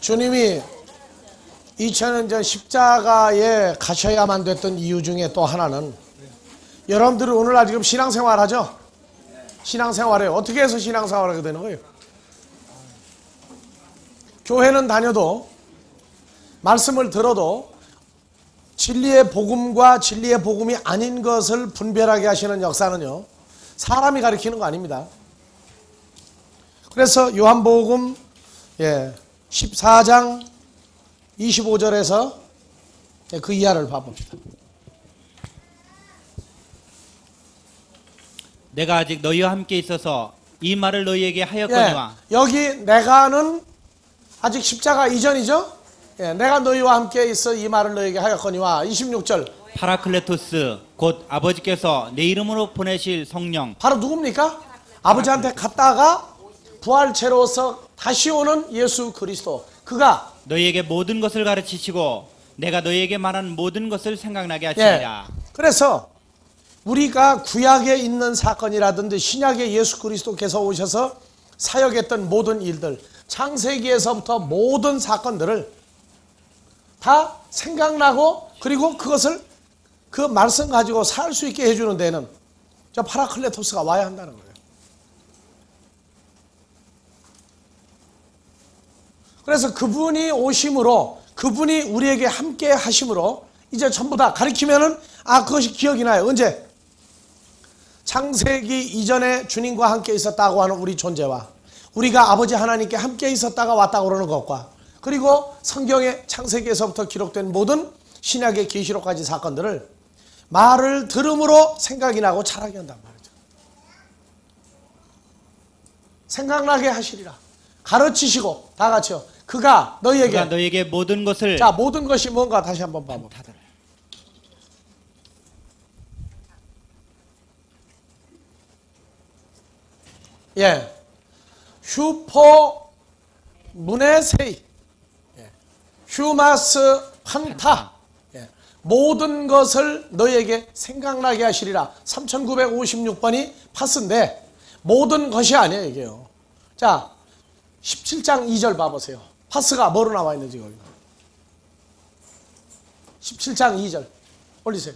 주님이 2000년 전 십자가에 가셔야만 됐던 이유 중에 또 하나는, 여러분들은 오늘날 지금 신앙생활 하죠? 신앙생활해요. 어떻게 해서 신앙생활 하게 되는 거예요? 교회는 다녀도, 말씀을 들어도 진리의 복음과 진리의 복음이 아닌 것을 분별하게 하시는 역사는요, 사람이 가르치는 거 아닙니다. 그래서 요한복음 14장 25절에서 그 이하를 봐봅시다. 내가 아직 너희와 함께 있어서 이 말을 너희에게 하였거니와. 여기 내가는 아직 십자가 이전이죠. 내가 너희와 함께 있어 이 말을 너희에게 하였거니와. 26절 파라클레토스 곧 아버지께서 내 이름으로 보내실 성령. 바로 누굽니까? 아버지한테 갔다가 부활체로서 다시 오는 예수 그리스도. 그가 너희에게 모든 것을 가르치시고 내가 너희에게 말한 모든 것을 생각나게 하시리라. 그래서 우리가 구약에 있는 사건이라든지 신약에 예수 그리스도께서 오셔서 사역했던 모든 일들, 창세기에서부터 모든 사건들을 다 생각나고, 그리고 그것을 그 말씀 가지고 살 수 있게 해주는 데는 저 파라클레토스가 와야 한다는 거예요. 그래서 그분이 오심으로, 그분이 우리에게 함께 하심으로 이제 전부 다 가르치면은 그것이 기억이 나요. 언제? 창세기 이전에 주님과 함께 있었다고 하는 우리 존재와 우리가 아버지 하나님께 함께 있었다가 왔다고 그러는 것과, 그리고 성경의 창세기에서부터 기록된 모든 신약의 계시록까지 사건들을 말을 들음으로 생각이 나고 잘하게 한단 말이죠. 생각나게 하시리라. 가르치시고, 다 같이요. 그가 너희에게 모든 것을. 자, 모든 것이 뭔가 다시 한번 봐봅시다. 슈퍼 문에세이, 휴마스 판타, 모든 것을 너희에게 생각나게 하시리라. 3956번이 파스인데 모든 것이 아니에요, 이게요. 자, 17장 2절 봐보세요. 파스가 뭐로 나와 있는지 거기. 17장 2절 올리세요.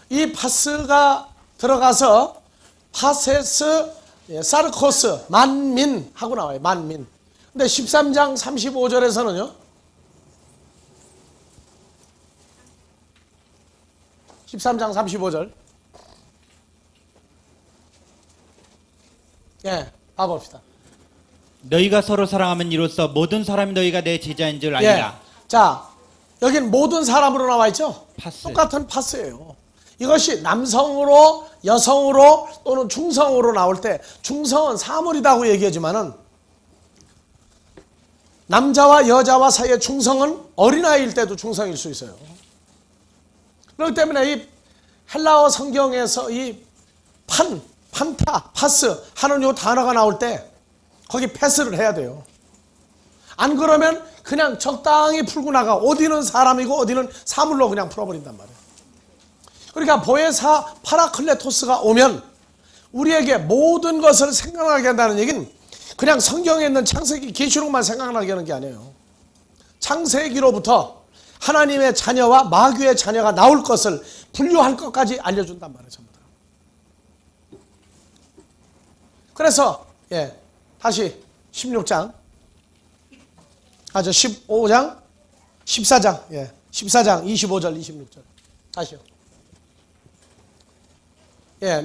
이 파스가 들어가서 파세스 사르코스 만민 하고 나와요. 만민. 근데 13장 35절에서는요, 13장 35절 봐봅시다. 너희가 서로 사랑하면 이로써 모든 사람이 너희가 내 제자인 줄 알리라. 자, 여긴 모든 사람으로 나와 있죠. 파스. 똑같은 파스예요. 이것이 남성으로, 여성으로 또는 중성으로 나올 때, 중성은 사물이라고 얘기하지만은 남자와 여자와 사이의 중성은 어린아이일 때도 중성일 수 있어요. 그렇기 때문에 이 헬라어 성경에서 이 판타, 파스 하는 요 단어가 나올 때 거기 패스를 해야 돼요. 안 그러면 그냥 적당히 풀고 나가. 어디는 사람이고 어디는 사물로 그냥 풀어버린단 말이에요. 그러니까 보혜사 파라클레토스가 오면 우리에게 모든 것을 생각나게 한다는 얘기는 그냥 성경에 있는 창세기 계시록만 생각나게 하는 게 아니에요. 창세기로부터 하나님의 자녀와 마귀의 자녀가 나올 것을 분류할 것까지 알려준단 말이에요. 전부 다. 그래서 다시 16장 15장 14장 14장 25절 26절 다시요.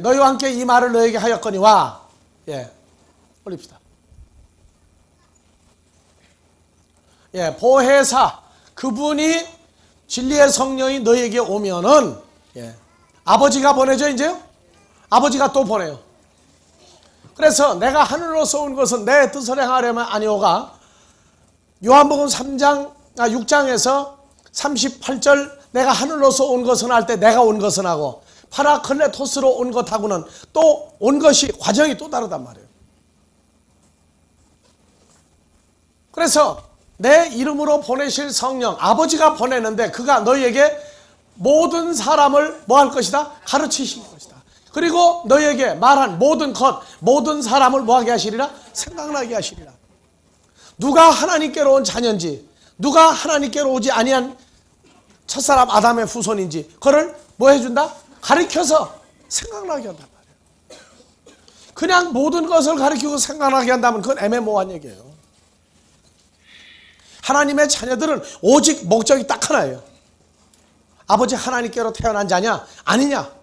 너희와 함께 이 말을 너희에게 하였거니와. 올립시다. 보혜사, 그분이 진리의 성령이 너희에게 오면은 아버지가 보내죠. 이제요, 아버지가 또 보내요. 그래서 내가 하늘로서 온 것은 내 뜻을 행하려면 아니오가, 요한복음 6장에서 38절 내가 하늘로서 온 것은 할 때 내가 온 것은 하고, 파라클레토스로 온 것하고는 또 온 것이 과정이 또 다르단 말이에요. 그래서 내 이름으로 보내실 성령, 아버지가 보내는데 그가 너희에게 모든 사람을 뭐 할 것이다? 가르치실 것이다. 그리고 너에게 말한 모든 것, 모든 사람을 뭐하게 하시리라? 생각나게 하시리라. 누가 하나님께로 온 자녀인지, 누가 하나님께로 오지 아니한 첫사람 아담의 후손인지 그걸 뭐 해준다? 가르쳐서 생각나게 한단 말이에요. 그냥 모든 것을 가르치고 생각나게 한다면 그건 애매모호한 얘기예요. 하나님의 자녀들은 오직 목적이 딱 하나예요. 아버지 하나님께로 태어난 자냐 아니냐,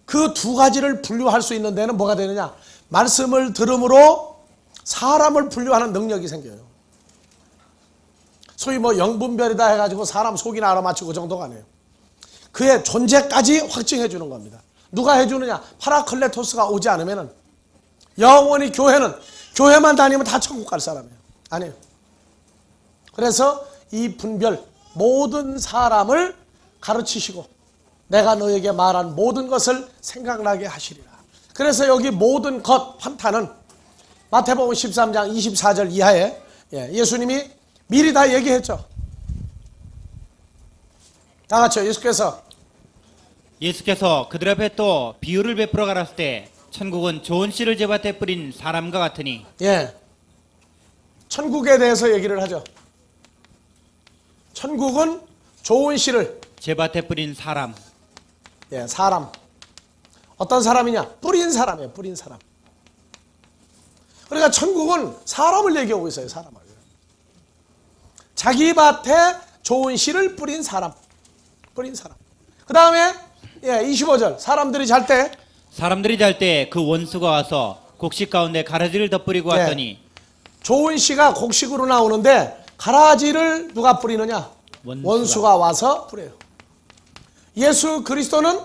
그 두 가지를 분류할 수 있는 데는 뭐가 되느냐? 말씀을 들음으로 사람을 분류하는 능력이 생겨요. 소위 뭐 영분별이다 해가지고 사람 속이나 알아맞히고 그 정도가 아니에요. 그의 존재까지 확증해 주는 겁니다. 누가 해주느냐? 파라클레토스가 오지 않으면 영원히 교회만 다니면 다 천국 갈 사람이에요. 아니에요. 그래서 이 분별, 모든 사람을 가르치시고 내가 너에게 말한 모든 것을 생각나게 하시리라. 그래서 여기 모든 것, 판타는 마태복음 13장 24절 이하에 예수님이 미리 다 얘기했죠. 다 같이요. 예수께서 그들 앞에 또 비유를 베풀어 가랐을 때 천국은 좋은 씨를 제밭에 뿌린 사람과 같으니. 천국에 대해서 얘기를 하죠. 천국은 좋은 씨를 제밭에 뿌린 사람. 사람. 어떤 사람이냐? 뿌린 사람이에요. 뿌린 사람. 그러니까 천국은 사람을 얘기하고 있어요. 사람을. 자기 밭에 좋은 씨를 뿌린 사람. 뿌린 사람. 그 다음에 25절. 사람들이 잘 때 그 원수가 와서 곡식 가운데 가라지를 덧뿌리고 왔더니. 좋은 씨가 곡식으로 나오는데 가라지를 누가 뿌리느냐? 원수가 와서 뿌려요. 예수 그리스도는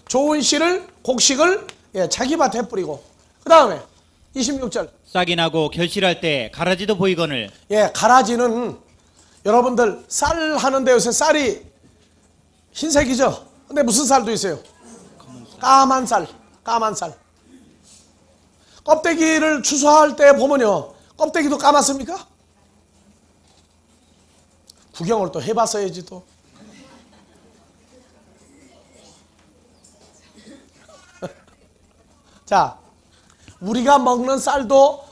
좋은 씨를, 곡식을 자기 밭에 뿌리고, 그 다음에 26절. 싹이 나고 결실할 때 가라지도 보이거늘. 가라지는 여러분들 쌀 하는데 요새 쌀이 흰색이죠. 근데 무슨 쌀도 있어요? 까만 쌀. 껍데기를 추수할 때 보면요, 껍데기도 까맣습니까? 구경을 또 해봤어야지 또. 자, 우리가 먹는 쌀도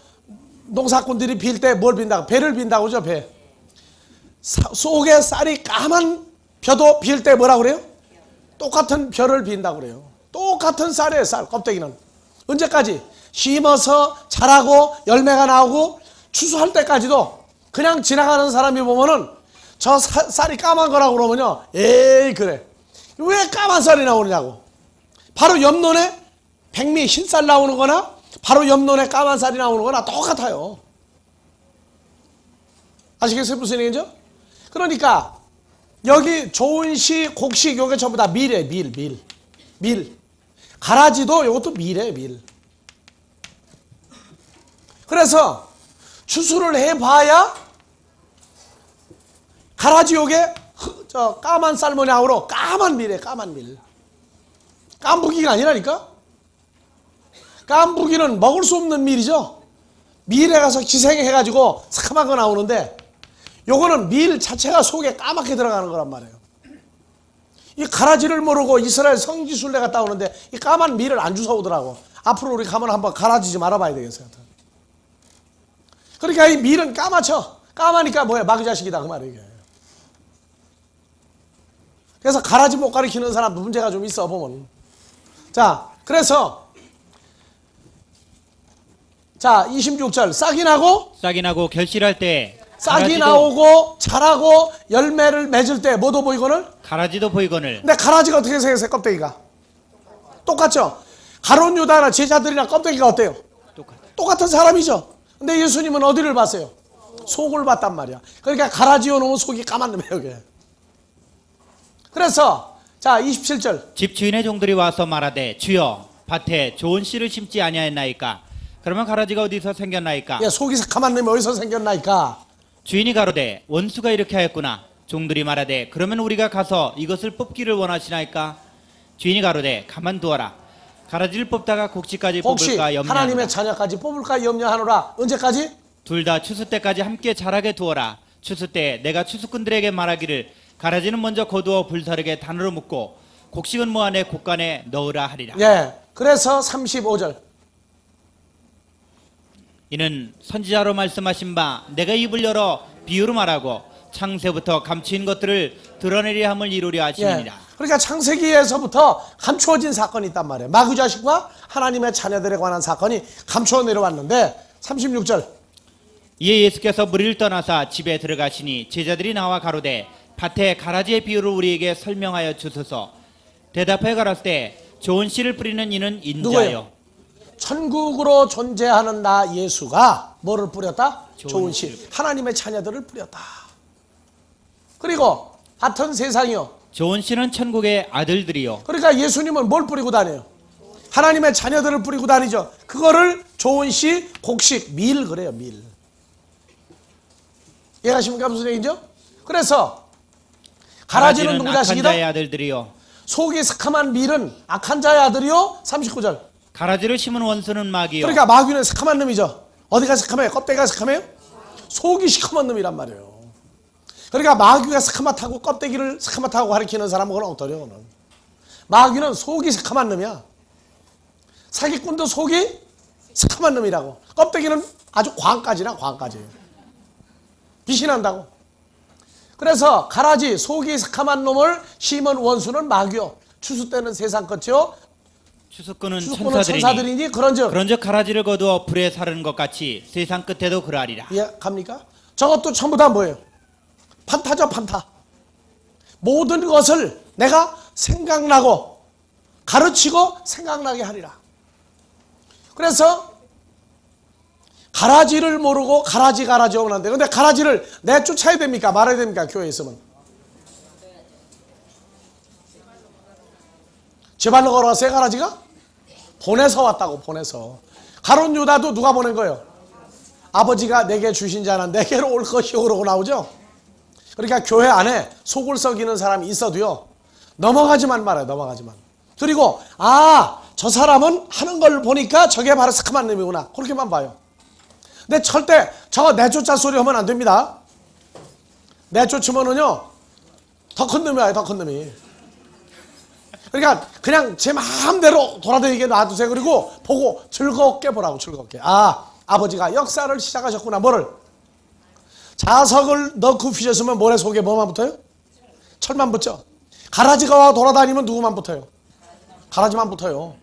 농사꾼들이 빌 때 뭘 빈다고? 배를 빈다고 그러죠. 배. 속에 쌀이 까만 벼도 빌 때 뭐라고 그래요? 똑같은 벼를 빈다고 그래요. 똑같은 쌀이에요. 쌀 껍데기는. 언제까지? 심어서 자라고 열매가 나오고 추수할 때까지도 그냥 지나가는 사람이 보면은 저 쌀이 까만 거라고 그러면요, 에이 그래, 왜 까만 쌀이 나오느냐고. 바로 옆론에 백미 흰쌀 나오는 거나 바로 옆론에 까만 쌀이 나오는 거나 똑같아요. 아시겠어요? 무슨 얘기죠? 그러니까 여기 좋은 씨, 곡식 요게 전부 다 밀이에요. 밀. 가라지도 요것도 밀이에요. 밀. 그래서 추수를 해봐야 가라지 요게 까만 쌀모냐으로 까만 밀이에요. 까만 밀. 깐부기가 아니라니까. 깐부기는 먹을 수 없는 밀이죠. 밀에 가서 기생해가지고 새카만 거 나오는데 요거는 밀 자체가 속에 까맣게 들어가는 거란 말이에요. 이 가라지를 모르고 이스라엘 성지순례 갔다 오는데 이 까만 밀을 안 주워오더라고. 앞으로 우리 가면 한번 가라지 좀 알아봐야 되겠어요. 그러니까 이 밀은 까맣죠. 까마니까 뭐야, 마귀 자식이다 그 말이에요. 그래서 가라지 못 가리키는 사람 문제가 좀 있어 보면. 자, 그래서 26절. 싹이 나고 결실할 때 싹이 나오고 자라고 열매를 맺을 때 뭐도 보이거늘? 가라지도 보이거늘. 근데 가라지가 어떻게 생겼어요? 껍데기가 똑같죠? 가룟 유다나 제자들이나 껍데기가 어때요? 똑같은 사람이죠. 근데 예수님은 어디를 봤어요? 속을 봤단 말이야. 그러니까 가라지어 놓으면 속이 까만 놈이에요 여기. 그래서 27절. 집주인의 종들이 와서 말하되 주여 밭에 좋은 씨를 심지 아니하였나이까. 그러면 가라지가 어디서 생겼나이까? 속이 까만 놈이 어디서 생겼나이까? 주인이 가로되 원수가 이렇게 하였구나. 종들이 말하되 그러면 우리가 가서 이것을 뽑기를 원하시나이까? 주인이 가로되 가만두어라. 가라지를 뽑다가 곡식까지 뽑을까 염려하노라. 하나님의 자녀까지 뽑을까 염려하노라. 언제까지? 둘 다 추수 때까지 함께 자라게 두어라. 추수 때 내가 추수꾼들에게 말하기를 가라지는 먼저 거두어 불사르게 단으로 묶고 곡식은 뭐 안에 곡간에 넣으라 하리라. 예. 그래서 35절. 이는 선지자로 말씀하신 바 내가 입을 열어 비유로 말하고 창세부터 감추인 것들을 드러내려 함을 이루려 하심이니라. 예. 그러니까 창세기에서부터 감추어진 사건이 있단 말이에요. 마귀 자식과 하나님의 자녀들에 관한 사건이 감추어 내려왔는데 36절. 이에 예수께서 무리를 떠나사 집에 들어가시니 제자들이 나와 가로되 밭에 가라지의 비유를 우리에게 설명하여 주소서. 대답하여 가라사대 때 좋은 씨를 뿌리는 이는 인자요. 누구예요? 천국으로 존재하는 나 예수가 뭐를 뿌렸다? 좋은 씨. 하나님의 자녀들을 뿌렸다. 그리고 같은 세상이요. 좋은 씨는 천국의 아들들이요. 그러니까 예수님은 뭘 뿌리고 다녀요? 하나님의 자녀들을 뿌리고 다니죠. 그거를 좋은 씨, 곡식, 밀 그래요. 밀. 이해가십니까? 무슨 얘기죠? 그래서 가라지는 누구 악한 자식이다? 자의 아들들이요. 속이 스캄한 밀은 악한 자의 아들이요. 39절. 가라지를 심은 원수는 마귀요. 그러니까 마귀는 스캄한 놈이죠. 어디가 스캄해요? 껍데기가 스캄해요? 속이 시커먼 놈이란 말이에요. 그러니까 마귀가 스카마타고 껍데기를 스카마타고 가리키는 사람은 그건 엉터려. 그는. 마귀는 속이 스카만 놈이야. 사기꾼도 속이 스카만 놈이라고. 껍데기는 아주 광까지나 광까지예요. 빛이 난다고. 그래서 가라지 속이 스카만 놈을 심은 원수는 마귀요. 추수 때는 세상 끝이요. 추수꾼은 추수꾼은 천사들이니 천사들이니 그런즉 가라지를 거두어 불에 사르는 것 같이 세상 끝에도 그러하리라. 이해 갑니까? 저것도 전부 다 뭐예요? 판타죠, 판타. 모든 것을 내가 생각나고 가르치고 생각나게 하리라. 그래서 가라지를 모르고 가라지 오는데, 근데 가라지를 내쫓아야 됩니까? 말아야 됩니까? 교회에 있으면. 제 발로 걸어왔어요, 가라지가? 보내서 왔다고, 보내서. 가룟 유다도 누가 보낸 거예요? 아버지가 내게 주신 자는 내게로 올 것이요 그러고 나오죠. 그러니까 교회 안에 속을 썩이는 사람이 있어도요, 넘어가지만 말아요. 넘어가지만. 그리고 저 사람은 하는 걸 보니까 저게 바로 스카만 놈이구나, 그렇게만 봐요. 근데 절대 저거 내쫓아 소리 하면 안 됩니다. 내쫓으면은요 더 큰 놈이 와요. 더 큰 놈이. 그러니까 그냥 제 마음대로 돌아다니게 놔두세요. 그리고 보고 즐겁게 보라고. 즐겁게. 아버지가 역사를 시작하셨구나. 뭐를? 자석을 넣고 피셨으면 모래 속에 뭐만 붙어요? 철만 붙죠. 가라지가 와 돌아다니면 누구만 붙어요? 가라지만 붙어요.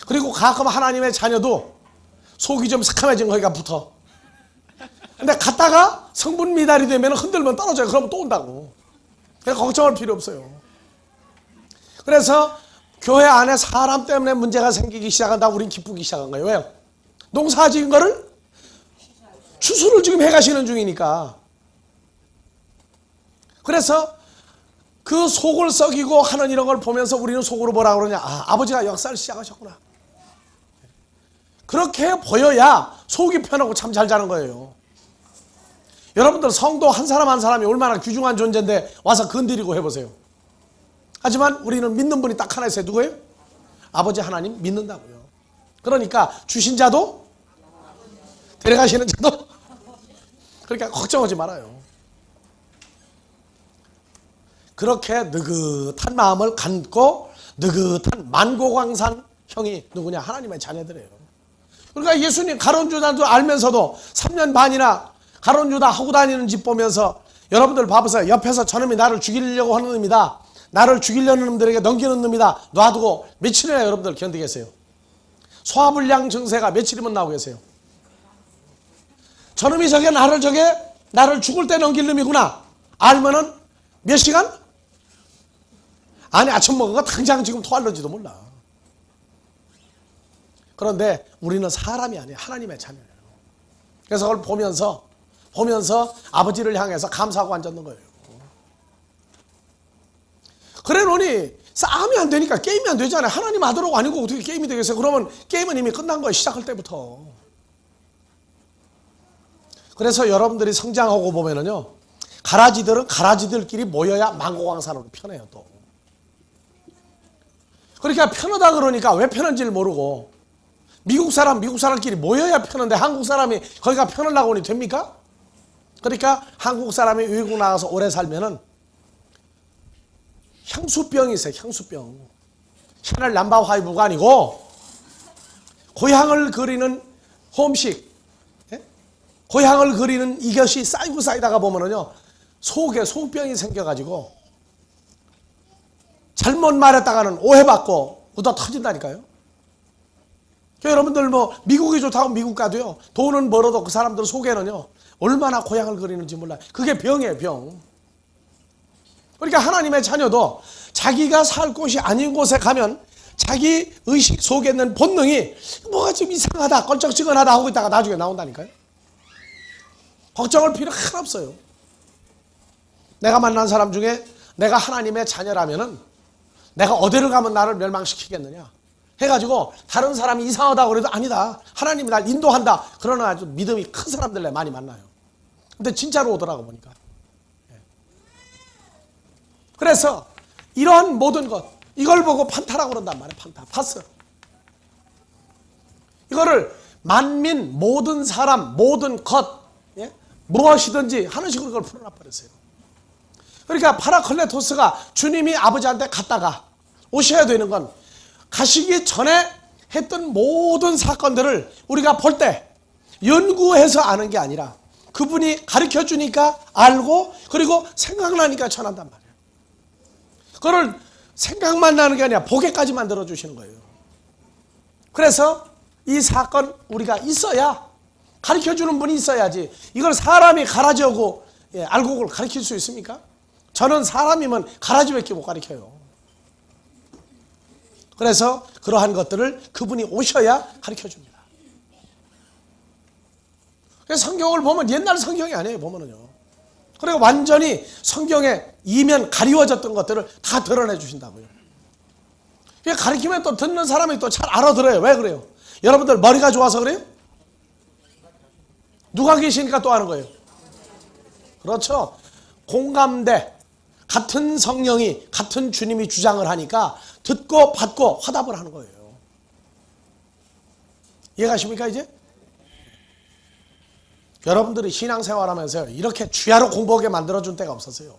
그리고 가끔 하나님의 자녀도 속이 좀 새카매진 거기가 붙어. 근데 갔다가 성분 미달이 되면 흔들면 떨어져요. 그러면 또 온다고. 그러니까 걱정할 필요 없어요. 그래서 교회 안에 사람 때문에 문제가 생기기 시작한다고 우린 기쁘기 시작한 거예요. 왜요? 농사 지은 거를 추수를 지금 해가시는 중이니까. 그래서 그 속을 썩이고 하는 이런 걸 보면서 우리는 속으로 뭐라 그러냐? 아버지가 역사를 시작하셨구나. 그렇게 보여야 속이 편하고 참 잘 자는 거예요. 여러분들 성도 한 사람 한 사람이 얼마나 귀중한 존재인데 와서 건드리고 해보세요. 하지만 우리는 믿는 분이 딱 하나 있어요. 누구예요? 아버지 하나님 믿는다고요. 그러니까 주신 자도 데려가시는 자도 그러니까 걱정하지 말아요. 그렇게 느긋한 마음을 갖고 느긋한 만고광산 형이 누구냐? 하나님의 자녀들이에요. 그러니까 예수님 가룟 유다도 알면서도 3년 반이나 가룟 유다 하고 다니는 집 보면서 여러분들 봐보세요. 옆에서 저놈이 나를 죽이려고 하는 놈이다. 나를 죽이려는 놈들에게 넘기는 놈이다. 놔두고 며칠이나 여러분들 견디겠어요? 소화불량 증세가 며칠이면 나오겠어요? 저놈이 나를 죽을 때 넘길 놈이구나 알면은 몇 시간? 아니 아침 먹은 거 당장 지금 토할는지도 몰라. 그런데 우리는 사람이 아니에요. 하나님의 자녀예요. 그래서 그걸 보면서 아버지를 향해서 감사하고 앉았는 거예요. 그래 놓으니 싸움이 안 되니까 게임이 안 되잖아요. 하나님 아들하고 아니고 어떻게 게임이 되겠어요? 그러면 게임은 이미 끝난 거예요. 시작할 때부터. 그래서 여러분들이 성장하고 보면은요, 가라지들은 가라지들끼리 모여야 만고광산으로 편해요. 또 그러니까 편하다 그러니까 왜 편한지를 모르고, 미국 사람끼리 모여야 편한데 한국 사람이 거기가 편하려고 하니 됩니까? 그러니까 한국 사람이 외국 나가서 오래 살면은 향수병이 있어요. 향수병. 샤넬 남바 화이브가 아니고 고향을 그리는 홈식, 예? 고향을 그리는 이것이 쌓이고 쌓이다가 보면은요 속에 소병이 생겨가지고 잘못 말했다가는 오해받고 얻어 터진다니까요. 여러분들 뭐 미국이 좋다고 미국 가도요 돈은 벌어도 그 사람들 속에는요 얼마나 고향을 그리는지 몰라요. 그게 병이에요, 병. 그러니까 하나님의 자녀도 자기가 살 곳이 아닌 곳에 가면 자기 의식 속에 있는 본능이 뭐가 좀 이상하다, 껄쩍지근하다 하고 있다가 나중에 나온다니까요. 걱정할 필요 하나 없어요. 내가 만난 사람 중에 내가 하나님의 자녀라면은 내가 어디를 가면 나를 멸망시키겠느냐 해가지고 다른 사람이 이상하다고 그래도 아니다, 하나님이 날 인도한다, 그러나 아주 믿음이 큰 사람들에 많이 만나요. 근데 진짜로 오더라고 보니까. 그래서 이러한 모든 것, 이걸 보고 판타라고 그런단 말이에요. 판타, 파스. 이거를 만민, 모든 사람, 모든 것, 예? 무엇이든지 하는 식으로 그걸 풀어놔 버렸어요. 그러니까 파라클레토스가 주님이 아버지한테 갔다가 오셔야 되는 건 가시기 전에 했던 모든 사건들을 우리가 볼 때 연구해서 아는 게 아니라 그분이 가르쳐 주니까 알고, 그리고 생각나니까 전한단 말이에요. 그걸 생각만 나는 게 아니라 보게까지 만들어 주시는 거예요. 그래서 이 사건 우리가 있어야, 가르쳐 주는 분이 있어야지 이걸 사람이 가라지고 알고 그걸 가르칠 수 있습니까? 저는 사람이면 가라지밖에 못 가르쳐요. 그래서 그러한 것들을 그분이 오셔야 가르쳐 줍니다. 그래서 성경을 보면 옛날 성경이 아니에요, 보면은요. 그리고 완전히 성경에 이면 가리워졌던 것들을 다 드러내 주신다고요. 가르치면 또 듣는 사람이 또 잘 알아들어요. 왜 그래요? 여러분들 머리가 좋아서 그래요? 누가 계시니까 또 하는 거예요? 그렇죠. 공감대, 같은 성령이, 같은 주님이 주장을 하니까 듣고 받고 화답을 하는 거예요. 이해가십니까 이제? 여러분들이 신앙생활하면서 이렇게 주야로 공부하게 만들어준 때가 없었어요.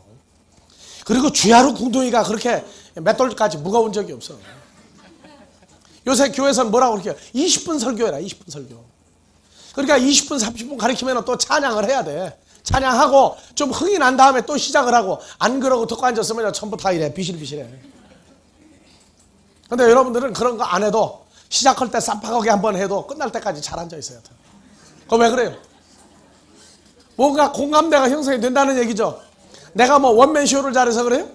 그리고 주야로 궁둥이가 그렇게 맷돌까지 무거운 적이 없어. 요새 교회에서는 뭐라고 그렇게 20분 설교해라, 20분 설교. 그러니까 20분 30분 가르치면 또 찬양을 해야 돼. 찬양하고 좀 흥이 난 다음에 또 시작을 하고, 안 그러고 듣고 앉았으면 전부 다 이래, 비실비실해. 근데 여러분들은 그런 거 안 해도 시작할 때 쌈박하게 한번 해도 끝날 때까지 잘 앉아 있어야 돼. 그거 왜 그래요? 뭔가 공감대가 형성이 된다는 얘기죠. 내가 뭐 원맨쇼를 잘해서 그래요?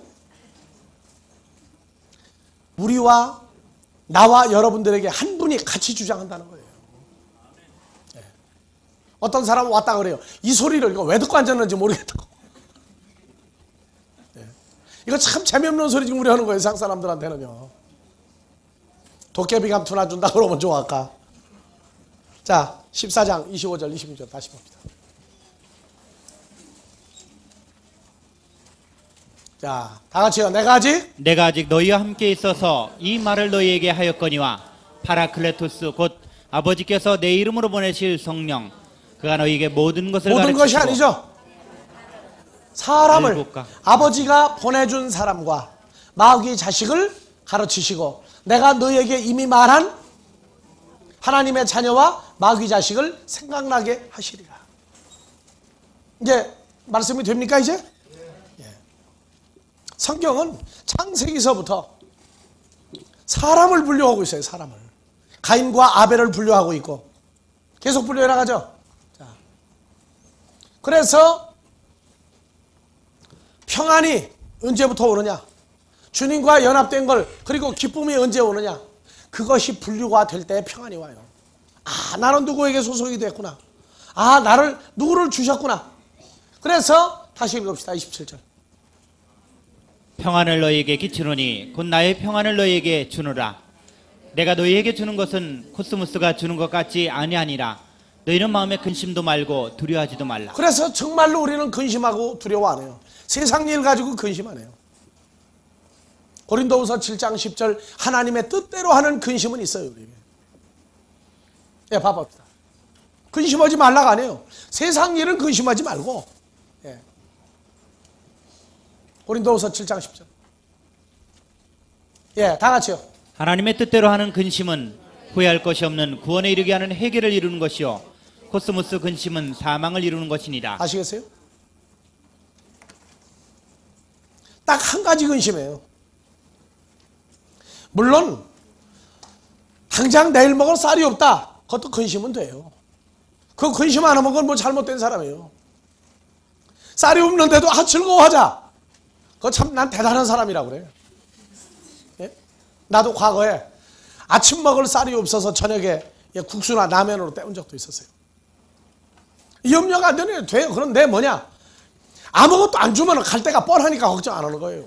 우리와 나와 여러분들에게 한 분이 같이 주장한다는 거예요. 네. 어떤 사람은 왔다 그래요. 이 소리를 이거 왜 듣고 앉았는지 모르겠다고. 네. 이거 참 재미없는 소리 지금 우리 하는 거예요, 세상 사람들한테는요. 도깨비 감투나 준다 그러면 좋아할까? 자, 14장 25절 26절 다시 봅니다. 자, 다 같이요. 내가 아직 너희와 함께 있어서 이 말을 너희에게 하였거니와 파라클레토스 곧 아버지께서 내 이름으로 보내실 성령 그가 너희에게 모든 것을 모든 가르치시고, 것이 아니죠. 사람을 일곱가. 아버지가 보내준 사람과 마귀 자식을 가르치시고, 내가 너희에게 이미 말한 하나님의 자녀와 마귀 자식을 생각나게 하시리라. 이제 말씀이 됩니까 이제? 성경은 창세기서부터 사람을 분류하고 있어요. 사람을. 가인과 아벨을 분류하고 있고 계속 분류해 나가죠. 자, 그래서 평안이 언제부터 오느냐, 주님과 연합된 걸, 그리고 기쁨이 언제 오느냐, 그것이 분류가 될 때 평안이 와요. 아, 나는 누구에게 소속이 됐구나. 아, 나를 누구를 주셨구나. 그래서 다시 읽읍시다. 27절. 평안을 너희에게 끼치노니 곧 나의 평안을 너희에게 주노라. 내가 너희에게 주는 것은 코스모스가 주는 것 같지 아니하니라. 너희는 마음에 근심도 말고 두려워하지도 말라. 그래서 정말로 우리는 근심하고 두려워 안 해요. 세상 일 가지고 근심 안 해요. 고린도후서 7장 10절 하나님의 뜻대로 하는 근심은 있어요. 우리에게. 예, 봐봅시다. 근심하지 말라가 아니에요. 세상 일은 근심하지 말고. 예. 고린도후서 7장 10절. 예, 다 같이요. 하나님의 뜻대로 하는 근심은 후회할 것이 없는 구원에 이르게 하는 해결을 이루는 것이요 코스모스 근심은 사망을 이루는 것이니라. 아시겠어요? 딱 한 가지 근심이에요. 물론 당장 내일 먹을 쌀이 없다. 그것도 근심은 돼요. 그 근심 안 하면 그건 뭐 잘못된 사람이에요. 쌀이 없는데도 즐거워하자. 그거 참 난 대단한 사람이라고 그래요. 예? 나도 과거에 아침 먹을 쌀이 없어서 저녁에 국수나 라면으로 때운 적도 있었어요. 염려가 안 되네. 돼요. 그런데 뭐냐? 아무것도 안 주면 갈 데가 뻔하니까 걱정 안 하는 거예요.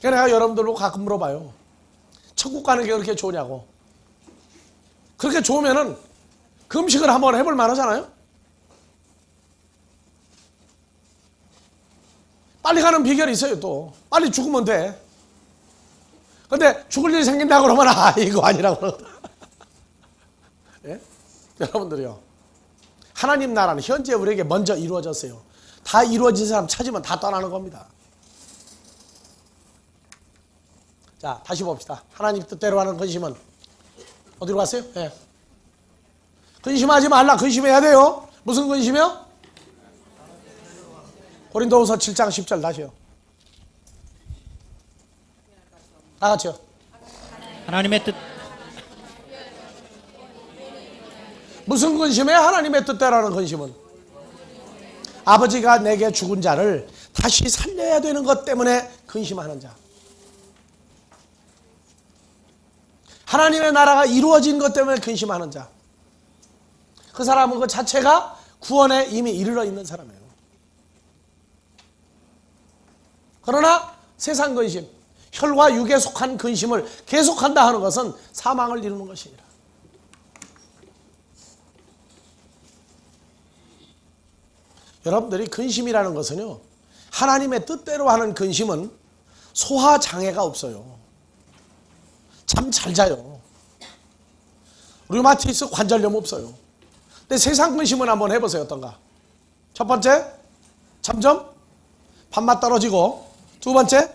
그러니까 내가 여러분들로 가끔 물어봐요. 천국 가는 게 그렇게 좋냐고. 그렇게 좋으면은 그 음식을 한번 해볼 만하잖아요. 빨리 가는 비결이 있어요. 또 빨리 죽으면 돼. 근데 죽을 일이 생긴다 그러면 이거 아니라고. 예? 여러분들이요, 하나님 나라는 현재 우리에게 먼저 이루어졌어요. 다 이루어진 사람 찾으면 다 떠나는 겁니다. 자, 다시 봅시다. 하나님 뜻대로 하는 근심은 어디로 갔어요? 예. 근심하지 말라. 근심해야 돼요. 무슨 근심이요? 고린도후서 7장 10절 다시요. 다 같이요. 하나님의 뜻 무슨 근심이에요? 하나님의 뜻대로 하는 근심은 아버지가 내게 죽은 자를 다시 살려야 되는 것 때문에 근심하는 자. 하나님의 나라가 이루어진 것 때문에 근심하는 자. 그 사람은 그 자체가 구원에 이미 이르러 있는 사람이에요. 그러나 세상 근심, 혈과 육에 속한 근심을 계속한다 하는 것은 사망을 이루는 것이니라. 여러분들이 근심이라는 것은요, 하나님의 뜻대로 하는 근심은 소화 장애가 없어요. 잠 잘 자요. 류마티스 관절염 없어요. 근데 세상 근심은 한번 해보세요. 어떤가? 첫 번째, 잠점, 밥맛 떨어지고, 두 번째,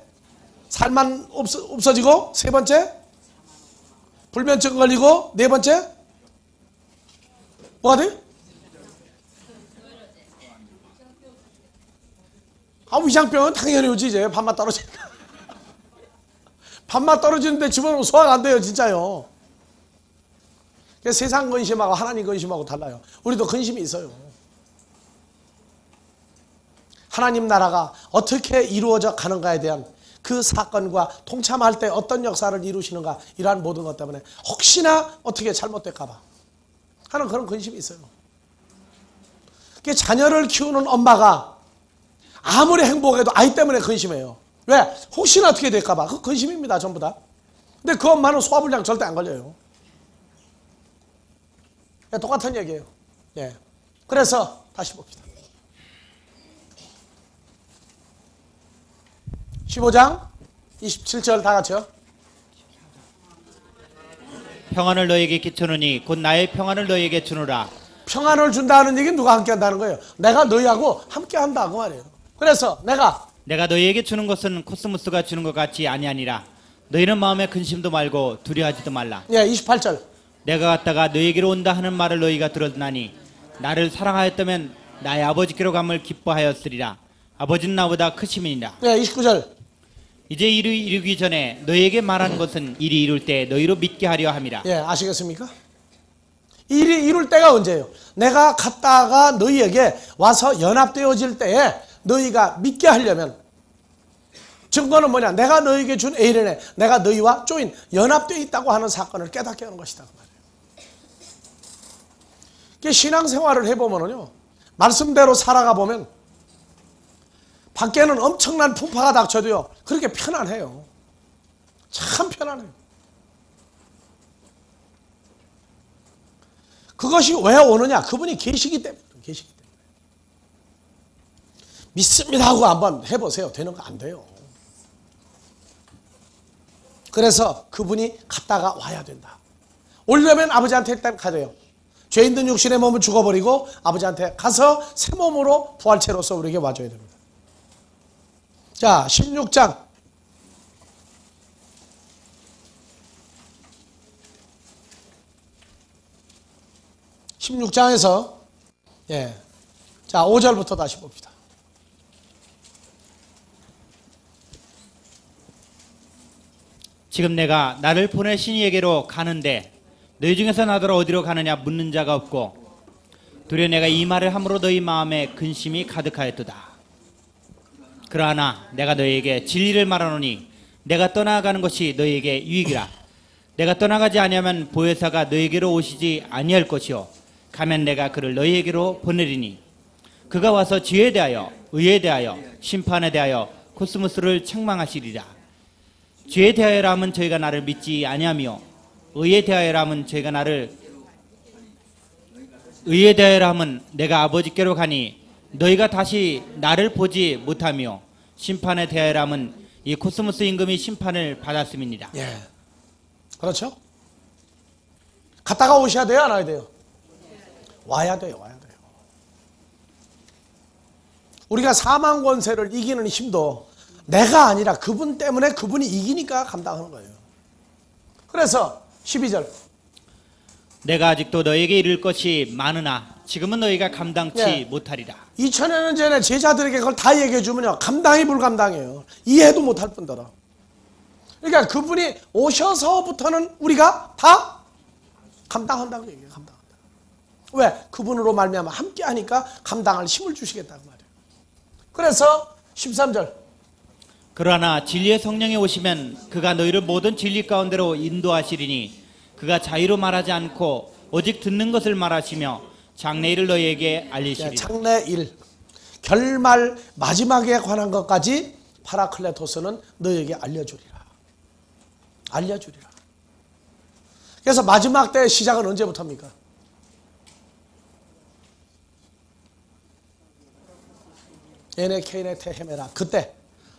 살만 없어지고, 세 번째, 불면증 걸리고, 네 번째, 뭐가 돼요? 위장병은 당연히 오지. 이제 밥맛 떨어지니까. 밥맛 떨어지는데 집어넣으면 소화가 안 돼요. 진짜요. 세상 근심하고 하나님 근심하고 달라요. 우리도 근심이 있어요. 하나님 나라가 어떻게 이루어져 가는가에 대한 그 사건과 동참할 때 어떤 역사를 이루시는가, 이러한 모든 것 때문에 혹시나 어떻게 잘못될까봐 하는 그런 근심이 있어요. 자녀를 키우는 엄마가 아무리 행복해도 아이 때문에 근심해요. 왜? 혹시나 어떻게 될까봐. 그 근심입니다. 전부 다. 근데 그 엄마는 소화불량 절대 안 걸려요. 똑같은 얘기예요. 예. 그래서 다시 봅시다. 15장 27절 다 같이요. 평안을 너에게 끼쳐느니 곧 나의 평안을 너에게 주노라. 평안을 준다는 얘기는 누가 함께 한다는 거예요? 내가 너희하고 함께 한다고 말이에요. 그래서 내가 너희에게 주는 것은 코스모스가 주는 것 같지 아니하니라. 너희는 마음에 근심도 말고 두려워하지도 말라. 예, 28절. 내가 갔다가 너희에게로 온다 하는 말을 너희가 들었나니 나를 사랑하였다면 나의 아버지께로 감을 기뻐하였으리라. 아버지는 나보다 크심이니라. 예, 29절. 이제 일이 이르기 전에 너희에게 말하는 것은 일이 이룰 때 너희로 믿게 하려 함이라. 예, 아시겠습니까? 일이 이룰 때가 언제예요? 내가 갔다가 너희에게 와서 연합되어질 때에 너희가 믿게 하려면, 증거는 뭐냐? 내가 너희에게 준 에이렌에 내가 너희와 조인 연합되어 있다고 하는 사건을 깨닫게 하는 것이다 그 말이에요. 신앙생활을 해보면요, 말씀대로 살아가 보면 밖에는 엄청난 풍파가 닥쳐도요 그렇게 편안해요. 참 편안해요. 그것이 왜 오느냐? 그분이 계시기 때문에. 계시기 때문에. 믿습니다 하고 한번 해보세요. 되는 거 안 돼요. 그래서 그분이 갔다가 와야 된다. 오려면 아버지한테 일단 가야 돼요. 죄 있는 육신의 몸을 죽어버리고 아버지한테 가서 새 몸으로 부활체로서 우리에게 와줘야 됩니다. 자, 16장 16장에서 자 5절부터 다시 봅시다. 지금 내가 나를 보내신 이에게로 가는데 너희 중에서 나더러 어디로 가느냐 묻는 자가 없고 도리어 내가 이 말을 함으로 너희 마음에 근심이 가득하였도다. 그러나 내가 너희에게 진리를 말하노니 내가 떠나가는 것이 너희에게 유익이라. 내가 떠나가지 아니하면 보혜사가 너희에게로 오시지 아니할 것이요 가면 내가 그를 너희에게로 보내리니 그가 와서 지혜에 대하여 의에 대하여 심판에 대하여 코스모스를 책망하시리라. 죄에 대하여라 하면 저희가 나를 믿지 아니하며 의에 대하여라 하면 의에 대하여라 하면 내가 아버지께로 가니 너희가 다시 나를 보지 못하며 심판에 대하여라 하면 이 코스모스 임금이 심판을 받았음이니라. 그렇죠? 갔다가 오셔야 돼요, 안 와야 돼요? 와야 돼요. 우리가 사망 권세를 이기는 힘도 내가 아니라 그분 때문에 그분이 이기니까 감당하는 거예요. 그래서 12절 내가 아직도 너에게 이를 것이 많으나 지금은 너희가 감당치 못하리라. 2000년 전에 제자들에게 그걸 다 얘기해 주면요 감당이 불감당해요. 이해도 못할 뿐더러. 그러니까 그분이 오셔서부터는 우리가 다 감당한다고 얘기해요. 감당한다. 왜? 그분으로 말미암아 함께 하니까 감당할 힘을 주시겠다고 말이에요. 그래서 13절 그러나 진리의 성령이 오시면 그가 너희를 모든 진리 가운데로 인도하시리니 그가 자유로 말하지 않고 오직 듣는 것을 말하시며 장래일을 너희에게 알리시리라. 장래일 결말 마지막에 관한 것까지 파라클레토스는 너희에게 알려주리라. 그래서 마지막 때의 시작은 언제부터입니까? 에네 케이네 테헤메라. 그때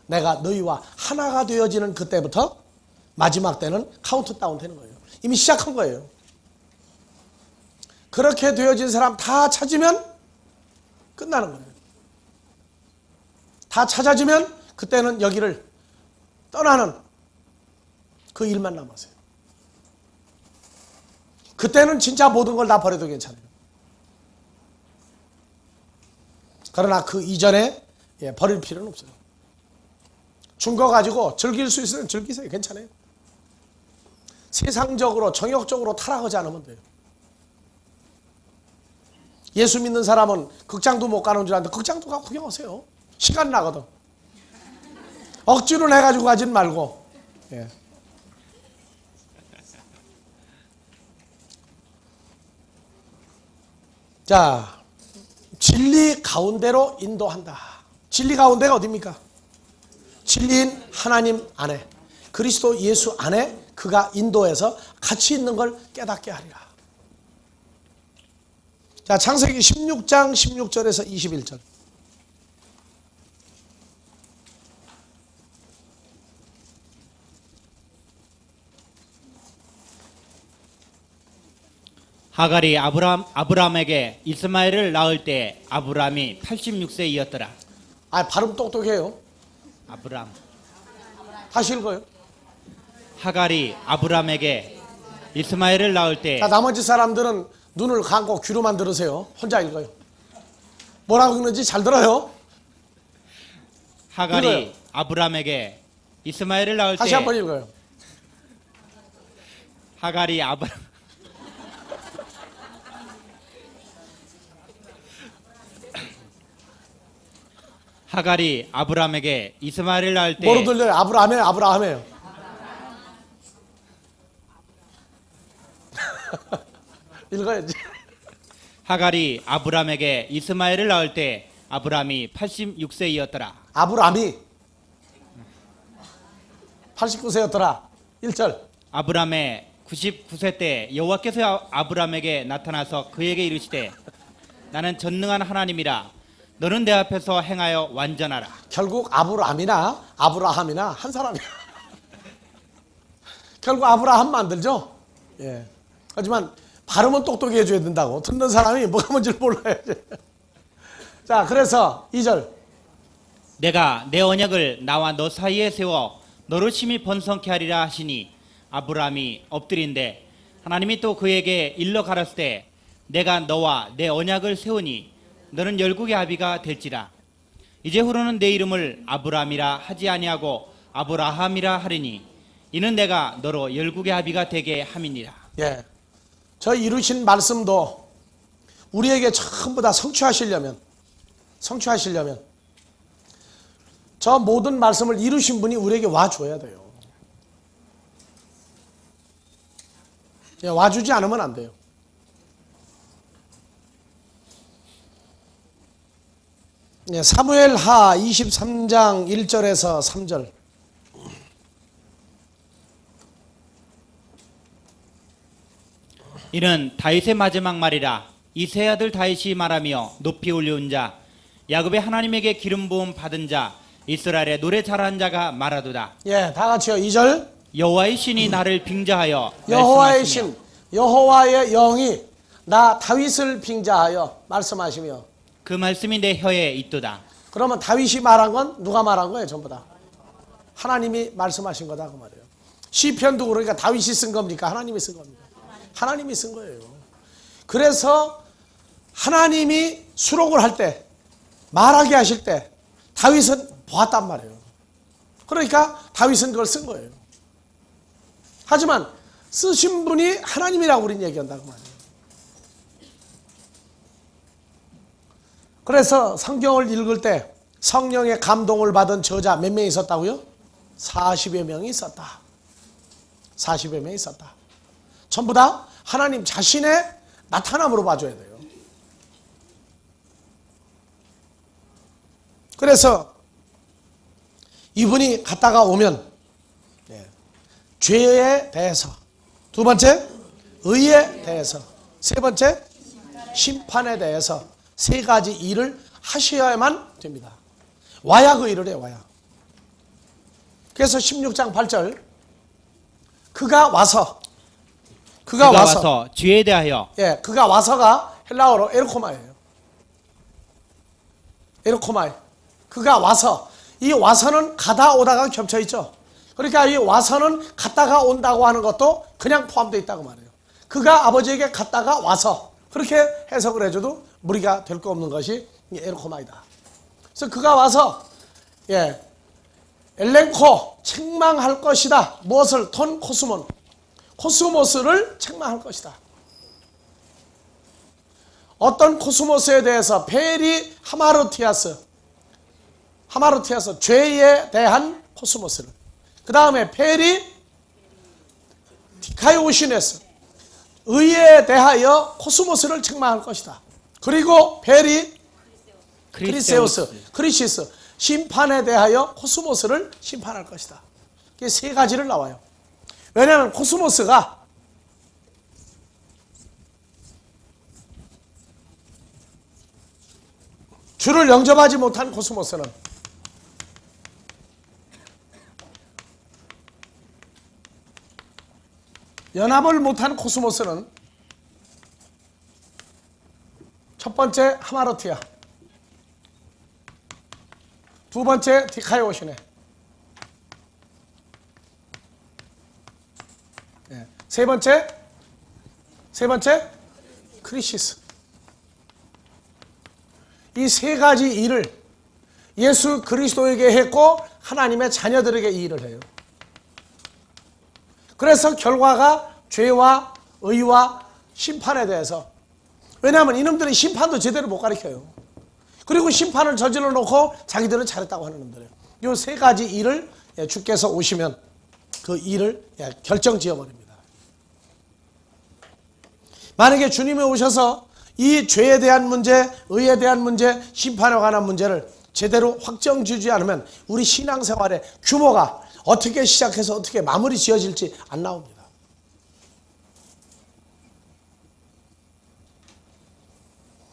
내가 너희와 하나가 되어지는 그때부터 마지막 때는 카운트다운 되는 거예요. 이미 시작한 거예요. 그렇게 되어진 사람 다 찾으면 끝나는 거예요. 다 찾아지면 그때는 여기를 떠나는 그 일만 남았어요. 그때는 진짜 모든 걸 다 버려도 괜찮아요. 그러나 그 이전에 버릴 필요는 없어요. 준 거 가지고 즐길 수 있으면 즐기세요. 괜찮아요. 세상적으로 정욕적으로 타락하지 않으면 돼요. 예수 믿는 사람은 극장도 못 가는 줄 아는데 극장도 가고 구경하세요. 시간 나거든. 억지로 내가지고 가진 말고. 자, 진리 가운데로 인도한다. 진리 가운데가 어디입니까? 진리인 하나님 안에, 그리스도 예수 안에 그가 인도해서 같이 있는 걸 깨닫게 하리라. 자, 창세기 16장 16절에서 21절. 하갈이 아브람에게 이스마엘을 낳을 때 아브람이 86세이었더라. 발음 똑똑해요. 아브람. 다시 읽어요. 하갈이 아브람에게 이스마엘을 낳을 때. 자, 나머지 사람들은 눈을 감고 귀로만 들으세요. 혼자 읽어요. 뭐라고 읽는지 잘 들어요. 하갈이 읽어요. 아브람에게 이스마엘을 낳을 다시 때. 한번 읽어요. 하갈이 아브람에게 이스마엘을 낳을 때. 뭐로 들려요? 아브라함이에요. 읽어야지. 하갈이 아브람에게 이스마엘을 낳을 때 아브람이 86세이었더라. 아브람이 89세였더라. 1절. 아브람의 99세 때 여호와께서 아브람에게 나타나서 그에게 이르시되 나는 전능한 하나님이라 너는 내 앞에서 행하여 완전하라. 결국 아브라함이나 한 사람이야. 결국 아브라함 만들죠. 하지만 발음은 똑똑히 해줘야 된다고. 듣는 사람이 뭐가 뭔지를 몰라야지. 자, 그래서 2절. 내가 내 언약을 나와 너 사이에 세워 너로 심히 번성케 하리라 하시니 아브람이 엎드린데 하나님이 또 그에게 일러 가라사대 내가 너와 내 언약을 세우니 너는 열국의 아비가 될지라. 이제 후로는 내 이름을 아브람이라 하지 아니하고 아브라함이라 하리니 이는 내가 너로 열국의 아비가 되게 함이니라. 예, 저 이루신 말씀도 우리에게 전부 다 성취하시려면 저 모든 말씀을 이루신 분이 우리에게 와줘야 돼요. 예, 와주지 않으면 안 돼요. 예, 사무엘하 23장 1절에서 3절. 이는 다윗의 마지막 말이라. 이 세 아들 다윗이 말하며 높이 올려온 자 야곱의 하나님에게 기름 부음 받은 자 이스라엘의 노래 잘하는 자가 말하도다. 예, 다 같이요. 2절. 여호와의 신이 나를 빙자하여 여호와의 말씀하시며 신, 여호와의 영이 나 다윗을 빙자하여 말씀하시며. 그 말씀이 내 혀에 있도다. 그러면 다윗이 말한 건 누가 말한 거예요? 전부 다 하나님이 말씀하신 거다 그 말이에요. 시편도 그러니까 다윗이 쓴 겁니까? 하나님이 쓴 겁니까? 하나님이 쓴 거예요. 그래서 하나님이 수록을 할 때, 말하게 하실 때 다윗은 보았단 말이에요. 그러니까 다윗은 그걸 쓴 거예요. 하지만 쓰신 분이 하나님이라고 우리는 얘기한다고 말이에요. 그래서 성경을 읽을 때 성령의 감동을 받은 저자 몇 명 있었다고요? 40여 명이 있었다. 40여 명이 있었다. 전부 다 하나님 자신의 나타남으로 봐줘야 돼요. 그래서 이분이 갔다가 오면 죄에 대해서, 두 번째 의에 대해서, 세 번째 심판에 대해서 세 가지 일을 하셔야만 됩니다. 와야의를 해요. 와야. 그래서 16장 8절 그가 와서 죄에 대하여 예, 그가 와서가 헬라어로 에르코마예요. 에르코마이. 그가 와서, 이 와서는 가다 오다가 겹쳐 있죠. 그러니까 이 와서는 갔다가 온다고 하는 것도 그냥 포함되어 있다고 말해요. 그가 아버지에게 갔다가 와서, 그렇게 해석을 해줘도 무리가 될 거 없는 것이 에르코마이다. 그래서 그가 와서 엘렌코 책망할 것이다. 무엇을? 톤 코스몬, 코스모스를 책망할 것이다. 어떤 코스모스에 대해서? 페리 하마르티아스, 죄에 대한 코스모스를. 그 다음에 페리 디카이오시네스, 의에 대하여 코스모스를 책망할 것이다. 그리고 페리 크리시스, 심판에 대하여 코스모스를 심판할 것이다. 이게 세 가지를 나와요. 왜냐하면 코스모스가 주를 영접하지 못한 코스모스는 연합을 못한 코스모스는 첫 번째 하마르티아, 두 번째 디카이오시네, 세 번째 크리시스. 이 세 가지 일을 예수 그리스도에게 했고 하나님의 자녀들에게 이 일을 해요. 그래서 결과가 죄와 의와 심판에 대해서, 왜냐하면 이놈들은 심판도 제대로 못 가르쳐요. 그리고 심판을 저질러 놓고 자기들은 잘했다고 하는 놈들이에요. 이 세 가지 일을 주께서 오시면 그 일을 결정 지어버립니다. 만약에 주님이 오셔서 이 죄에 대한 문제, 의에 대한 문제, 심판에 관한 문제를 제대로 확정 지지 않으면 우리 신앙생활의 규모가 어떻게 시작해서 어떻게 마무리 지어질지 안 나옵니다.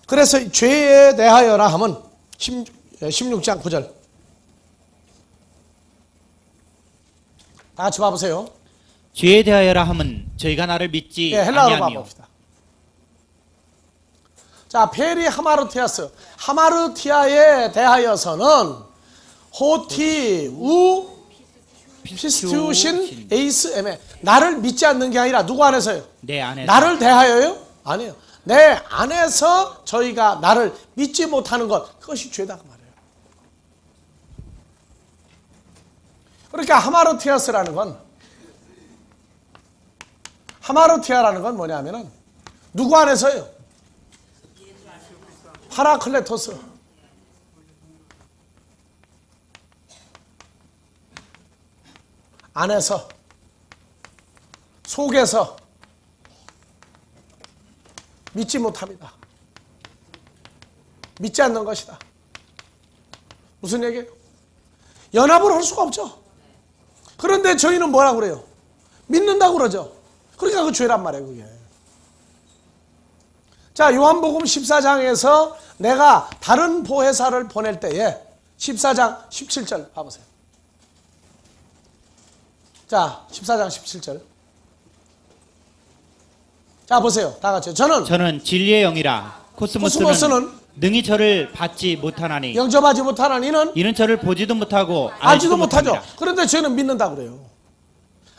그래서 죄에 대하여라 하면 16장 9절 다 같이 봐보세요. 죄에 대하여라 함은 저희가 나를 믿지 헬라어로 아니하며. 봐봅시다. 자, 페리 하마르티아스, 하마르티아에 대하여서는 호티 우 피스투신 에이스 에메, 나를 믿지 않는 게 아니라 누구 안에서요? 내 안에서. 나를 대하여요? 아니에요. 내 안에서 저희가 나를 믿지 못하는 것, 그것이 죄다 그 말이에요. 그러니까 하마르티아스라는 건, 하마르티아라는 건 뭐냐면은 누구 안에서요? 파라클레토스. 안에서, 속에서 믿지 못합니다. 믿지 않는 것이다. 무슨 얘기예요? 연합을 할 수가 없죠. 그런데 저희는 뭐라고 그래요? 믿는다고 그러죠. 그러니까 그 죄란 말이에요, 그게. 자, 요한복음 14장에서 내가 다른 보혜사를 보낼 때에 14장 17절 봐보세요. 자, 14장 17절. 자, 보세요. 다 같이. 저는 진리의 영이라 코스모스는 능히 저를 받지 못하나니 영접하지 못하는 이는 저를 보지도 못하고 알지도 못하죠. 못합니다. 그런데 저는 믿는다고 그래요.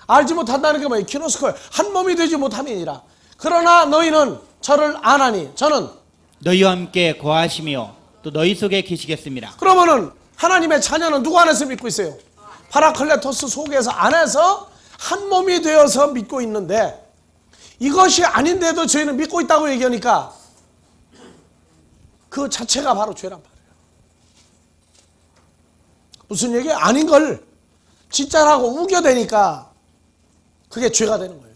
알지 못한다는 게 뭐예요? 키노스코예요. 한 몸이 되지 못함이니라. 그러나 너희는 저를 아나니 저는 너희와 함께 거하시며 또 너희 속에 계시겠습니다. 그러면은 하나님의 자녀는 누구 안에서 믿고 있어요? 파라클레토스 속에서 안에서 한 몸이 되어서 믿고 있는데 이것이 아닌데도 저희는 믿고 있다고 얘기하니까 그 자체가 바로 죄란 말이에요. 무슨 얘기? 아닌 걸 진짜라고 우겨대니까 그게 죄가 되는 거예요.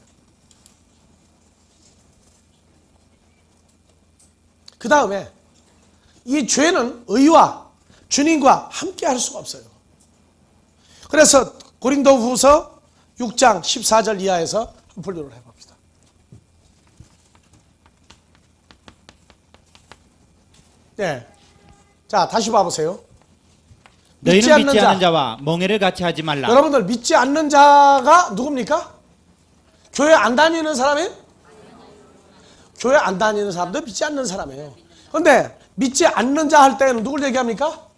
그 다음에 이 죄는 의와 주님과 함께 할 수가 없어요. 그래서 고린도후서 6장 14절 이하에서 분류를 해봅시다. 네. 자, 다시 봐보세요. 너희는 믿지 않는 자와 멍에를 같이 하지 말라. 여러분들 믿지 않는 자가 누굽니까? 교회 안 다니는 사람이에요? 교회 안 다니는 사람도 믿지 않는 사람이에요. 그런데 믿지 않는 자 할 때는 누굴 얘기합니까?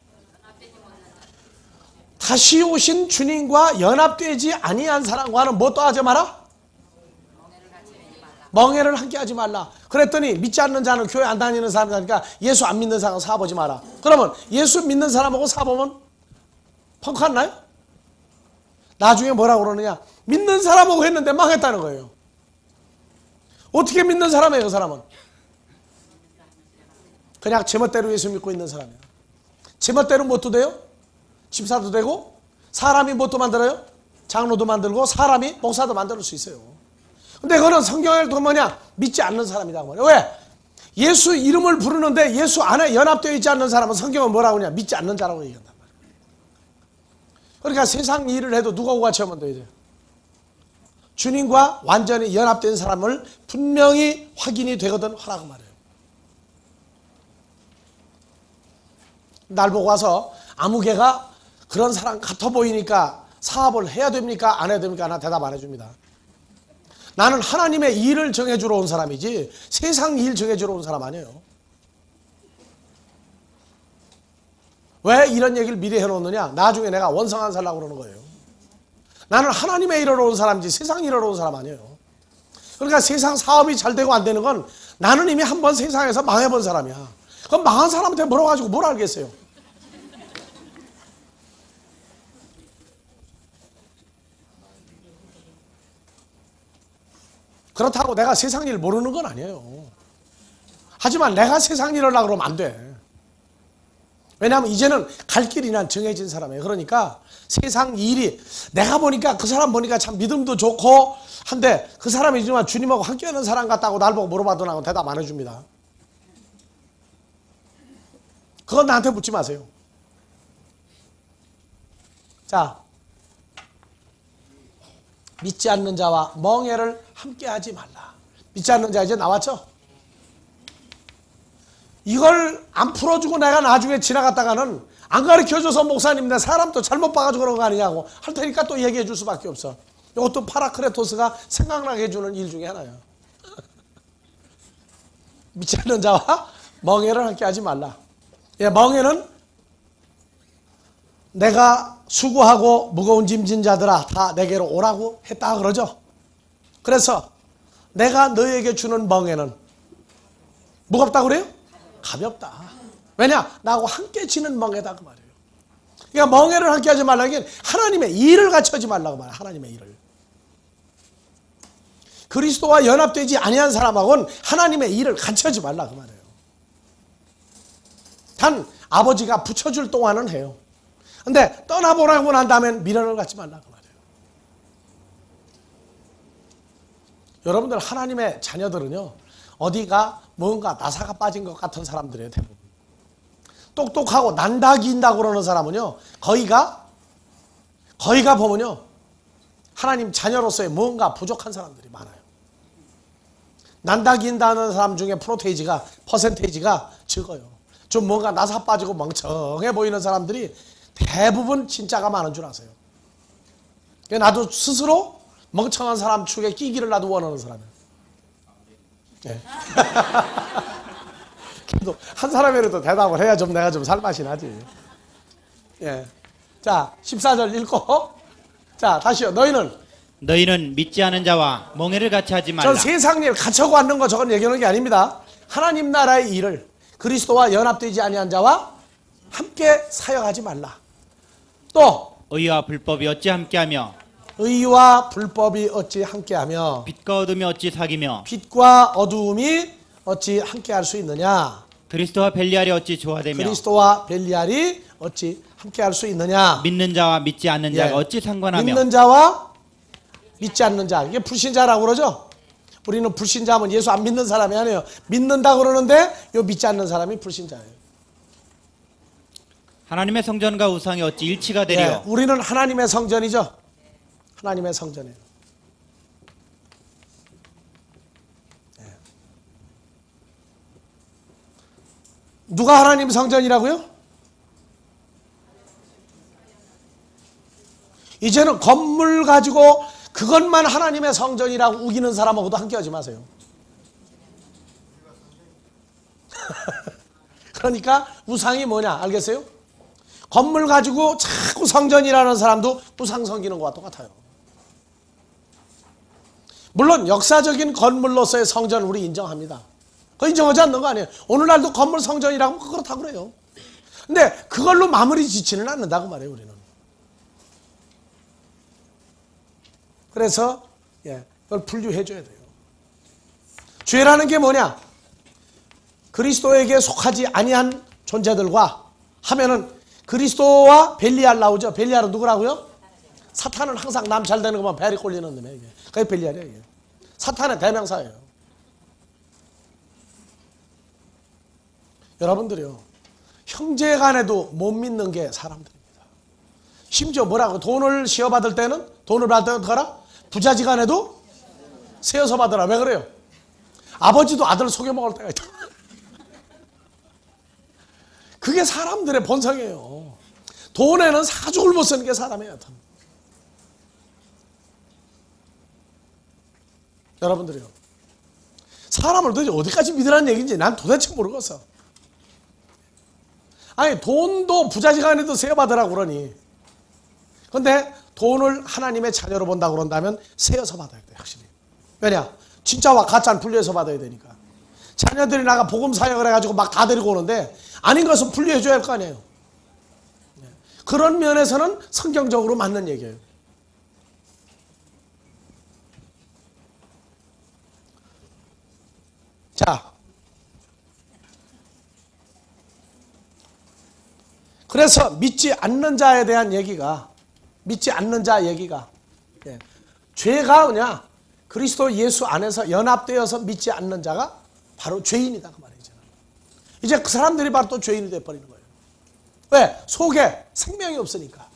다시 오신 주님과 연합되지 아니한 사람과는 뭐 또 하지 마라? 멍에를 함께 하지 말라. 그랬더니 믿지 않는 자는 교회 안 다니는 사람이니까 예수 안 믿는 사람하고 사보지 마라. 그러면 예수 믿는 사람하고 사보면 펑크 나요? 나중에 뭐라고 그러느냐? 믿는 사람하고 했는데 망했다는 거예요. 어떻게 믿는 사람이에요, 그 사람은? 그냥 제멋대로 예수 믿고 있는 사람이에요. 제멋대로 뭣도 돼요? 집사도 되고, 사람이 뭣도 만들어요? 장로도 만들고, 사람이 목사도 만들 수 있어요. 근데 그거는 성경을 보면 뭐냐? 믿지 않는 사람이라고 말해요. 왜? 예수 이름을 부르는데 예수 안에 연합되어 있지 않는 사람은 성경은 뭐라고 하냐? 믿지 않는 자라고 얘기한단 말이에요. 그러니까 세상 일을 해도 누가 같이 하면 돼요? 주님과 완전히 연합된 사람을 분명히 확인이 되거든 하라고 말해요. 날 보고 와서 아무개가 그런 사람 같아 보이니까 사업을 해야 됩니까? 안 해야 됩니까? 나 대답 안 해줍니다. 나는 하나님의 일을 정해주러 온 사람이지 세상 일 정해주러 온 사람 아니에요. 왜 이런 얘기를 미리 해놓느냐? 나중에 내가 원성 안 살라고 그러는 거예요. 나는 하나님의 일하러 온 사람이지 세상 일하러 온 사람 아니에요. 그러니까 세상 사업이 잘 되고 안 되는 건 나는 이미 한 번 세상에서 망해본 사람이야. 그럼 망한 사람한테 물어가지고 뭘 알겠어요? 그렇다고 내가 세상 일 모르는 건 아니에요. 하지만 내가 세상 일을 하려고 그러면 안 돼. 왜냐하면 이제는 갈 길이 난 정해진 사람이에요. 그러니까 세상 일이 내가 보니까 그 사람 보니까 참 믿음도 좋고 한데 그 사람이지만 주님하고 함께하는 사람 같다고 날 보고 물어봐도 나는 대답 안 해줍니다. 그건 나한테 묻지 마세요. 자, 믿지 않는 자와 멍에를 함께하지 말라. 믿지 않는 자 이제 나왔죠? 이걸 안 풀어주고 내가 나중에 지나갔다가는 안 가르쳐줘서 목사님 내 사람도 잘못 봐가지고 그런 거 아니냐고 할 테니까 또 얘기해 줄 수밖에 없어. 이것도 파라크레토스가 생각나게 해주는 일 중에 하나예요. 믿지 않는 자와 멍에를 함께하지 말라. 예, 멍에는 내가 수고하고 무거운 짐 진 자들아 다 내게로 오라고 했다 그러죠. 그래서 내가 너에게 주는 멍에는 무겁다고 그래요? 가볍다. 왜냐? 나하고 함께 지는 멍에다 그 말이에요. 그러니까 멍에를 함께 하지 말라는 게 하나님의 일을 같이 하지 말라고 말해요. 하나님의 일을. 그리스도와 연합되지 아니한 사람하고는 하나님의 일을 같이 하지 말라 그 말이에요. 단 아버지가 붙여줄 동안은 해요. 근데 떠나보라고 난 다음엔 미련을 갖지 말라 그 말이에요. 여러분들 하나님의 자녀들은요, 어디가 뭔가 나사가 빠진 것 같은 사람들이에요. 대부분 똑똑하고 난다 긴다고 그러는 사람은요, 거의가 보면요 하나님 자녀로서의 뭔가 부족한 사람들이 많아요. 난다 긴다는 사람 중에 퍼센테이지가 적어요. 좀 뭔가 나사 빠지고 멍청해 보이는 사람들이 대부분 진짜가 많은 줄 아세요. 나도 스스로 멍청한 사람 축에 끼기를 나도 원하는 사람이에요. 네. 그래도 한 사람이라도 대답을 해야 좀 내가 좀 살맛이 나지. 예. 자, 14절 읽고. 자, 다시요. 너희는 믿지 않은 자와 멍에를 같이 하지 말라. 전 세상 일 같이 하고 앉는 거 저건 얘기하는 게 아닙니다. 하나님 나라의 일을 그리스도와 연합되지 아니한 자와 함께 사역하지 말라. 또 의와 불법이 어찌 함께하며 의와 불법이 어찌 함께하며 빛과 어둠이 어찌 사귀며 빛과 어두움이 어찌 함께할 수 있느냐. 그리스도와 벨리알이 어찌 조화되며 그리스도와 벨리알이 어찌 함께할 수 있느냐. 믿는 자와 믿지 않는 자가 예. 어찌 상관하며 믿는 자와 믿지 않는 자, 이게 불신자라고 그러죠. 우리는 불신자면 예수 안 믿는 사람이 아니에요. 믿는다 그러는데 요 믿지 않는 사람이 불신자예요. 하나님의 성전과 우상이 어찌 일치가 되리요. 예, 우리는 하나님의 성전이죠. 하나님의 성전이에요. 예. 누가 하나님 성전이라고요? 이제는 건물 가지고 그것만 하나님의 성전이라고 우기는 사람하고도 함께하지 마세요. 그러니까 우상이 뭐냐 알겠어요? 건물 가지고 자꾸 성전이라는 사람도 우상 섬기는 것과 똑같아요. 물론 역사적인 건물로서의 성전을 우리 인정합니다. 그거 인정하지 않는 거 아니에요. 오늘날도 건물 성전이라고 하면 그렇다고 그래요. 근데 그걸로 마무리 짓지는 않는다고 말해요. 우리는. 그래서 그걸 분류해 줘야 돼요. 죄라는 게 뭐냐? 그리스도에게 속하지 아니한 존재들과 하면은 그리스도와 벨리알 나오죠. 벨리알은 누구라고요? 사탄은 항상 남 잘 되는 것만 배리 꼴리는 놈이에요. 그게 벨리알이에요. 이게. 사탄의 대명사예요. 여러분들이요, 형제간에도 못 믿는 게 사람들입니다. 심지어 뭐라고? 돈을 시어받을 때는 어떻게 하라? 부자지간에도 세어서 받으라. 왜 그래요? 아버지도 아들 속여먹을 때가 있다. 그게 사람들의 본성이에요. 돈에는 사죽을 못 쓰는 게 사람이에요. 여러분들이요, 사람을 도대체 어디까지 믿으라는 얘기인지 난 도대체 모르겠어. 아니 돈도 부자지간에도 세어받으라고 그러니, 근데 돈을 하나님의 자녀로 본다고 그런다면 세어서 받아야 돼. 확실히. 왜냐? 진짜와 가짜는 분리해서 받아야 되니까. 자녀들이 나가 복음 사역을 해가지고 막 다 데리고 오는데 아닌 것은 분리해줘야 할 거 아니에요. 그런 면에서는 성경적으로 맞는 얘기예요. 자, 그래서 믿지 않는 자에 대한 얘기가, 죄가 뭐냐? 그리스도 예수 안에서 연합되어서 믿지 않는 자가 바로 죄인이다 그 말이죠. 이제 그 사람들이 바로 또 죄인이 돼버리는 거예요. 왜? 속에 생명이 없으니까.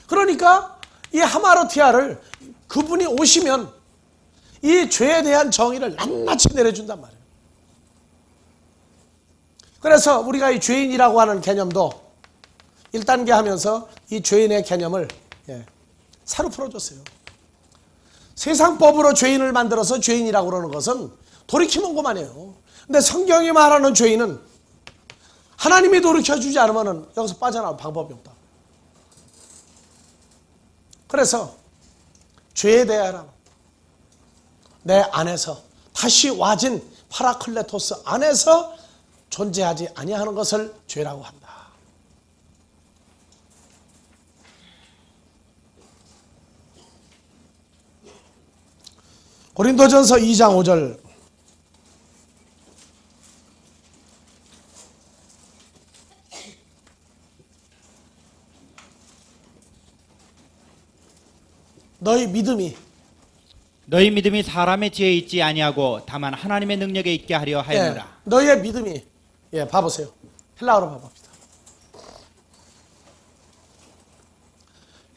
그러니까 이 하마르티아를 그분이 오시면 이 죄에 대한 정의를 낱낱이 내려준단 말이에요. 그래서 우리가 이 죄인이라고 하는 개념도 1단계 하면서 이 죄인의 개념을 새로 풀어줬어요. 세상법으로 죄인을 만들어서 죄인이라고 그러는 것은 돌이키는 것만이에요. 근데 성경이 말하는 죄인은 하나님이 돌이켜주지 않으면 여기서 빠져나올 방법이 없다. 그래서 죄에 대하여 내 안에서 다시 와진 파라클레토스 안에서 존재하지 아니하는 것을 죄라고 한다. 고린도전서 2장 5절. 너희 믿음이 사람의 지혜에 있지 아니하고 다만 하나님의 능력에 있게 하려 하였노라. 너희의 믿음이 봐보세요. 헬라어로 봐봅시다.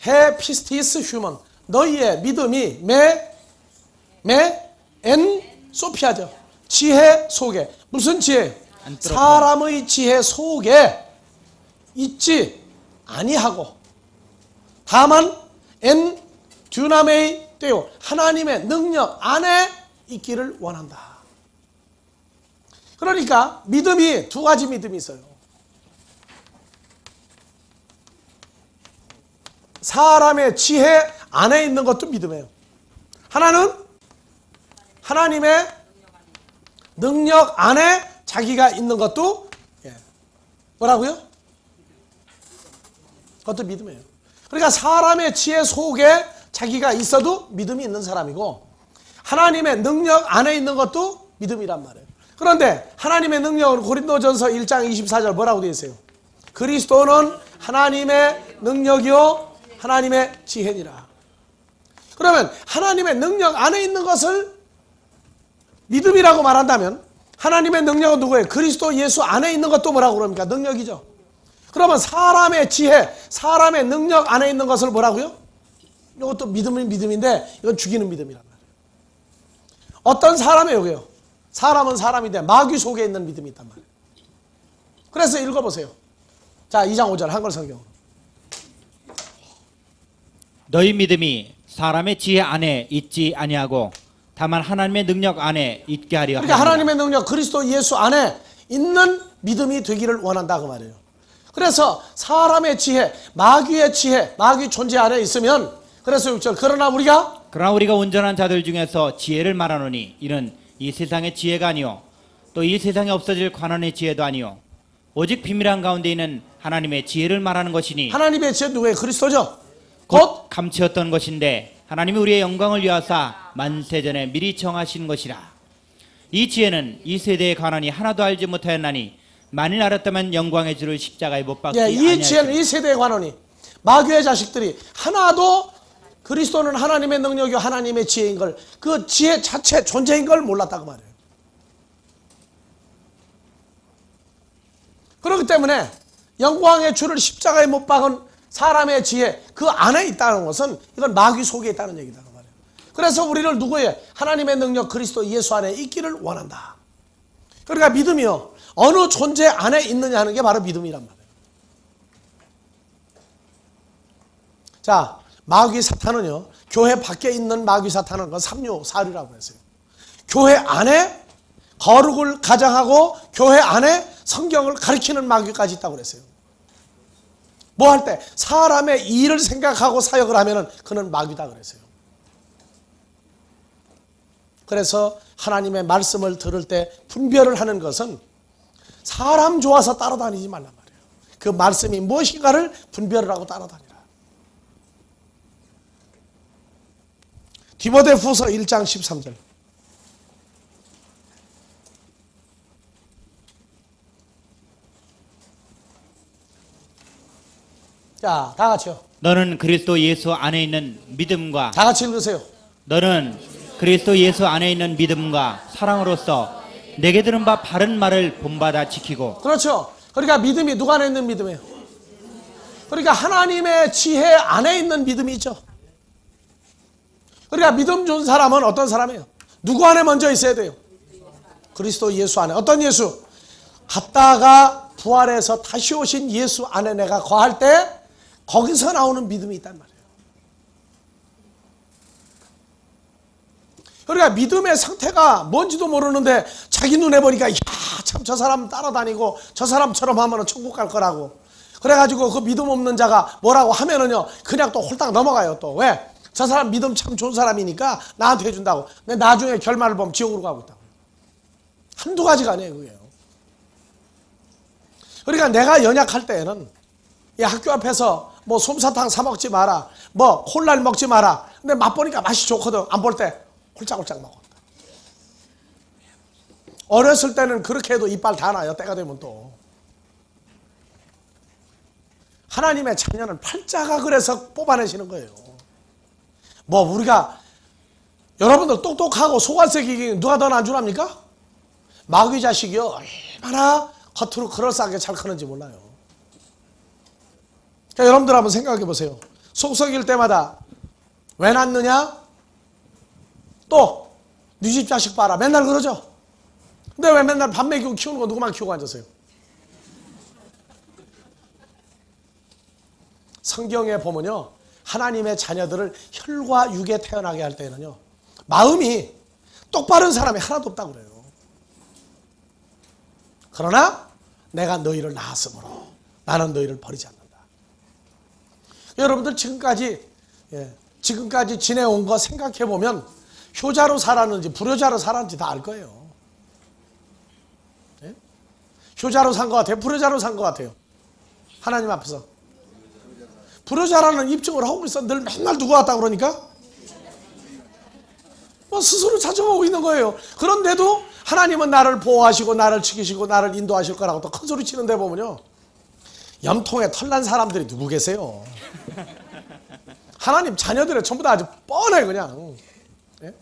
해 피스티스 휴먼. 너희의 믿음이 엔 소피아죠. 지혜 속에. 무슨 지혜? 사람의 지혜 속에 있지 아니하고 다만 엔 듀나메이 떼요. 하나님의 능력 안에 있기를 원한다. 그러니까 믿음이 두 가지 믿음이 있어요. 사람의 지혜 안에 있는 것도 믿음이에요. 하나는 하나님의 능력 안에 자기가 있는 것도 뭐라고요? 그것도 믿음이에요. 그러니까 사람의 지혜 속에 자기가 있어도 믿음이 있는 사람이고 하나님의 능력 안에 있는 것도 믿음이란 말이에요. 그런데 하나님의 능력은 고린도전서 1장 24절 뭐라고 되어 있어요? 그리스도는 하나님의 능력이요 하나님의 지혜니라. 그러면 하나님의 능력 안에 있는 것을 믿음이라고 말한다면 하나님의 능력은 누구예요? 그리스도 예수 안에 있는 것도 뭐라고 그럽니까? 능력이죠. 그러면 사람의 지혜, 사람의 능력 안에 있는 것을 뭐라고요? 이것도 믿음인데 이건 죽이는 믿음이란 말이에요. 어떤 사람이에요? 사람은 사람인데 마귀 속에 있는 믿음이 있단 말이에요. 그래서 읽어보세요. 자, 2장 5절 한글 성경. 너희 믿음이 사람의 지혜 안에 있지 아니하고 다만 하나님의 능력 안에 있게 하려 그러니까 하느니라. 하나님의 능력 그리스도 예수 안에 있는 믿음이 되기를 원한다 그 말이에요. 그래서 사람의 지혜, 마귀의 지혜, 마귀 존재 안에 있으면 그래서 6절 그러나 우리가 온전한 자들 중에서 지혜를 말하노니 이는 이 세상의 지혜가 아니요 또 이 세상에 없어질 관원의 지혜도 아니요 오직 비밀한 가운데 있는 하나님의 지혜를 말하는 것이니 하나님의 지혜 누구예요? 그리스도죠. 곧 감추었던 것인데 하나님이 우리의 영광을 위하사 만세전에 미리 정하신 것이라. 이 지혜는 이 세대의 관원이 하나도 알지 못하였나니 만일 알았다면 영광의 주를 십자가에 못 박지 이 지혜는 이 세대의 관원이 마귀의 자식들이 하나도 그리스도는 하나님의 능력이요 하나님의 지혜인 걸 그 지혜 자체 존재인 걸 몰랐다고 말이에요. 그렇기 때문에 영광의 주를 십자가에 못 박은 사람의 지혜 그 안에 있다는 것은 이건 마귀 속에 있다는 얘기다 그 말이에요. 그래서 우리를 누구예요? 하나님의 능력 그리스도 예수 안에 있기를 원한다. 그러니까 믿음이요 어느 존재 안에 있느냐 하는 게 바로 믿음이란 말이에요. 자, 마귀 사탄은요 교회 밖에 있는 마귀 사탄은 그건 삼류 사류라고 했어요. 교회 안에 거룩을 가장하고 교회 안에 성경을 가르치는 마귀까지 있다고 그랬어요. 뭐 할 때 사람의 일을 생각하고 사역을 하면은 그는 마귀다 그랬어요. 그래서 하나님의 말씀을 들을 때 분별을 하는 것은 사람 좋아서 따라다니지 말란 말이에요. 그 말씀이 무엇인가를 분별을 하고 따라다니라. 디모데후서 1장 13절. 자, 다 같이요. 너는 그리스도 예수 안에 있는 믿음과 다 같이 읽으세요. 너는 그리스도 예수 안에 있는 믿음과 사랑으로서 내게 들은 바 바른 말을 본받아 지키고. 그렇죠. 그러니까 믿음이 누가 안에 있는 믿음이에요? 그러니까 하나님의 지혜 안에 있는 믿음이 있죠. 그러니까 믿음 좋은 사람은 어떤 사람이에요? 누구 안에 먼저 있어야 돼요? 그리스도 예수 안에. 어떤 예수? 갔다가 부활해서 다시 오신 예수 안에 내가 거할 때 거기서 나오는 믿음이 있단 말이에요. 그러니까 믿음의 상태가 뭔지도 모르는데 자기 눈에 보니까 참 저 사람 따라다니고 저 사람처럼 하면 천국 갈 거라고 그래가지고 그 믿음 없는 자가 뭐라고 하면은요 그냥 또 홀딱 넘어가요. 또 왜? 저 사람 믿음 참 좋은 사람이니까 나한테 해준다고. 근데 나중에 결말을 보면 지옥으로 가고 있다고. 한두 가지가 아니에요, 그게요. 그러니까 내가 연약할 때에는 이 학교 앞에서 뭐 솜사탕 사 먹지 마라, 뭐 콜라를 먹지 마라. 근데 맛보니까 맛이 좋거든. 안 볼 때 홀짝홀짝 먹어. 어렸을 때는 그렇게 해도 이빨 다 나요. 때가 되면 또. 하나님의 자녀는 팔자가 그래서 뽑아내시는 거예요. 뭐 우리가 여러분들 똑똑하고 소갈색이 누가 더 난줄합니까? 마귀 자식이요. 얼마나 겉으로 그럴싸하게 잘 크는지 몰라요. 그러니까 여러분들 한번 생각해 보세요. 속썩일 때마다 왜 낳느냐? 또 네 집 자식 봐라. 맨날 그러죠. 근데 왜 맨날 밥 먹이고 키우는 거 누구만 키우고 앉으세요? 성경에 보면요, 하나님의 자녀들을 혈과 육에 태어나게 할 때는요, 마음이 똑바른 사람이 하나도 없다고 그래요. 그러나 내가 너희를 낳았으므로 나는 너희를 버리지 않는다. 여러분들 지금까지 지내온 거 생각해 보면 효자로 살았는지 불효자로 살았는지 다 알 거예요. 네? 효자로 산 것 같아요? 불효자로 산 것 같아요? 하나님 앞에서. 불효자라는 입증을 하고 있어. 늘 맨날 누구 왔다 그러니까? 뭐 스스로 찾아오고 있는 거예요. 그런데도 하나님은 나를 보호하시고 나를 지키시고 나를 인도하실 거라고 또 큰 소리 치는데 보면요, 염통에 털난 사람들이 누구 계세요? 하나님 자녀들의 전부 다 아주 뻔해 그냥. 네?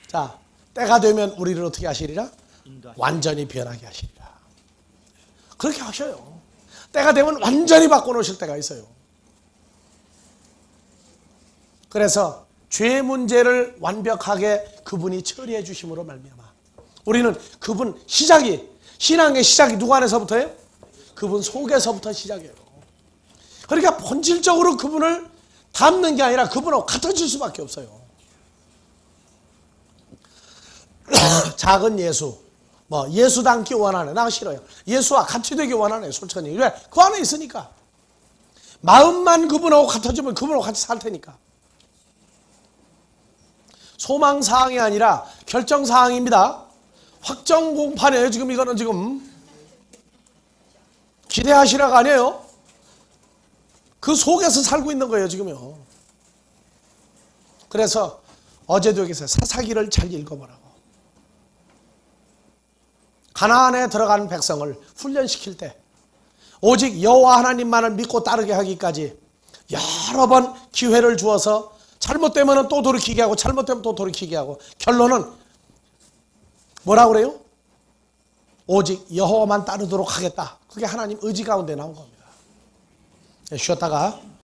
자, 때가 되면 우리를 어떻게 하시리라? 완전히 변하게 하시리라. 그렇게 하셔요. 때가 되면 완전히 바꿔놓으실 때가 있어요. 그래서 죄 문제를 완벽하게 그분이 처리해 주심으로 말미암아 우리는 그분 신앙의 시작이 누구 안에서부터예요? 그분 속에서부터 시작이에요. 그러니까 본질적으로 그분을 닮는 게 아니라 그분하고 같아질 수밖에 없어요. 작은 예수, 뭐 예수 닮기 원하네. 나 싫어요. 예수와 같이 되기 원하네. 솔직히. 왜? 그 안에 있으니까. 마음만 그분하고 같아지면 그분하고 같이 살 테니까. 소망사항이 아니라 결정사항입니다. 확정공판이에요. 지금 이거는 지금 기대하시라가 아니에요. 그 속에서 살고 있는 거예요. 지금요. 그래서 어제도 여기서 사사기를 잘 읽어보라고. 가나안에 들어간 백성을 훈련시킬 때 오직 여호와 하나님만을 믿고 따르게 하기까지 여러 번 기회를 주어서 잘못되면 또 돌이키게 하고 잘못되면 또 돌이키게 하고 결론은 뭐라고 그래요? 오직 여호와만 따르도록 하겠다. 그게 하나님 의지 가운데 나온 겁니다. 쉬었다가